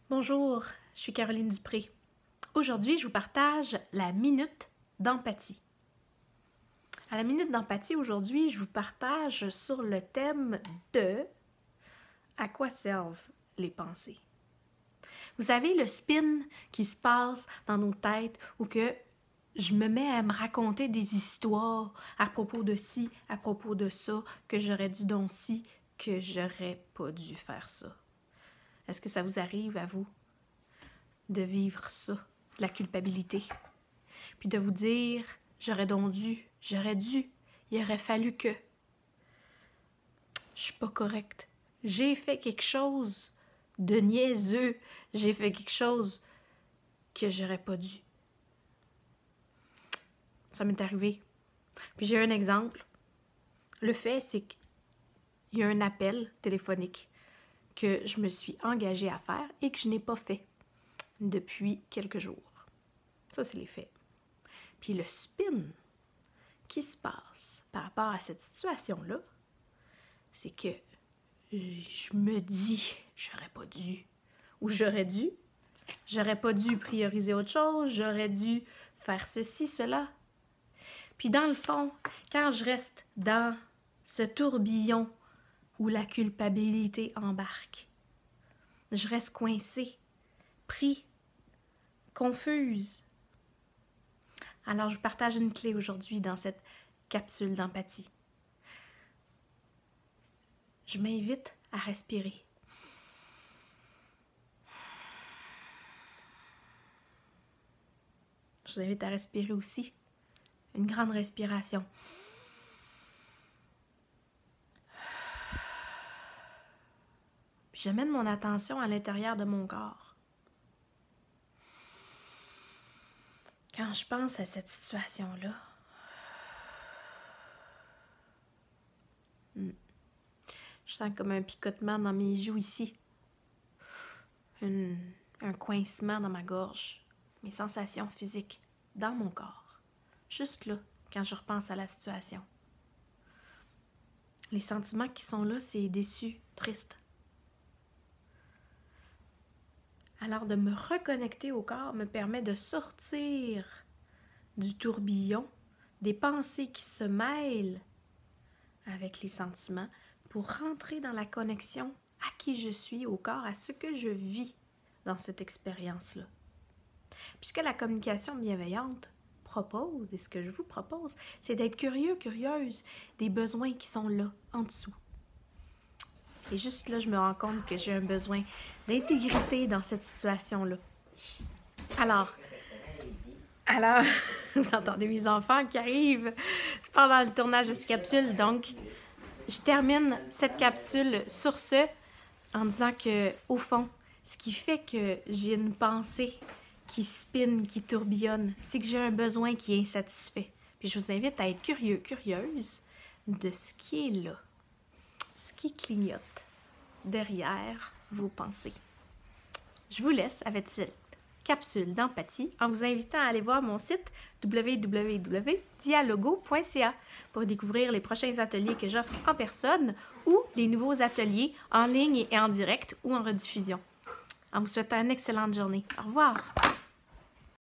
Bonjour, je suis Caroline Dupré. Aujourd'hui, je vous partage la minute d'empathie. À la minute d'empathie, aujourd'hui, je vous partage sur le thème de à quoi servent les pensées. Vous savez, le spin qui se passe dans nos têtes ou que je me mets à me raconter des histoires à propos de ci, à propos de ça, que j'aurais dû donc ci, que j'aurais pas dû faire ça. Est-ce que ça vous arrive à vous de vivre ça, la culpabilité? Puis de vous dire, j'aurais dû, il aurait fallu que. Je suis pas correcte. J'ai fait quelque chose de niaiseux. J'ai fait quelque chose que j'aurais pas dû. Ça m'est arrivé. Puis j'ai un exemple. Le fait, c'est qu'il y a un appel téléphonique que je me suis engagée à faire et que je n'ai pas fait depuis quelques jours. Ça, c'est les faits. Puis le spin qui se passe par rapport à cette situation-là, c'est que je me dis, j'aurais pas dû, ou j'aurais pas dû prioriser autre chose, j'aurais dû faire ceci, cela. Puis dans le fond, quand je reste dans ce tourbillon où la culpabilité embarque, je reste coincée, pris, confuse. Alors, je vous partage une clé aujourd'hui dans cette capsule d'empathie. Je m'invite à respirer. Je vous invite à respirer aussi. Une grande respiration. Puis j'amène mon attention à l'intérieur de mon corps. Quand je pense à cette situation-là, je sens comme un picotement dans mes joues ici, un coincement dans ma gorge, mes sensations physiques dans mon corps, juste là, quand je repense à la situation. Les sentiments qui sont là, c'est déçu, triste. Alors de me reconnecter au corps me permet de sortir du tourbillon, des pensées qui se mêlent avec les sentiments pour rentrer dans la connexion à qui je suis, au corps, à ce que je vis dans cette expérience-là. Puisque la communication bienveillante propose, et ce que je vous propose, c'est d'être curieux, curieuse des besoins qui sont là, en dessous. Et juste là, je me rends compte que j'ai un besoin d'intégrité dans cette situation-là. Alors, vous entendez mes enfants qui arrivent pendant le tournage de cette capsule. Donc, je termine cette capsule sur ce, en disant que, au fond, ce qui fait que j'ai une pensée qui spin, qui tourbillonne, c'est que j'ai un besoin qui est insatisfait. Puis je vous invite à être curieux, curieuse de ce qui est là, ce qui clignote derrière vos pensées. Je vous laisse avec cette capsule d'empathie en vous invitant à aller voir mon site www.dialogo.ca pour découvrir les prochains ateliers que j'offre en personne ou les nouveaux ateliers en ligne et en direct ou en rediffusion. En vous souhaitant une excellente journée. Au revoir!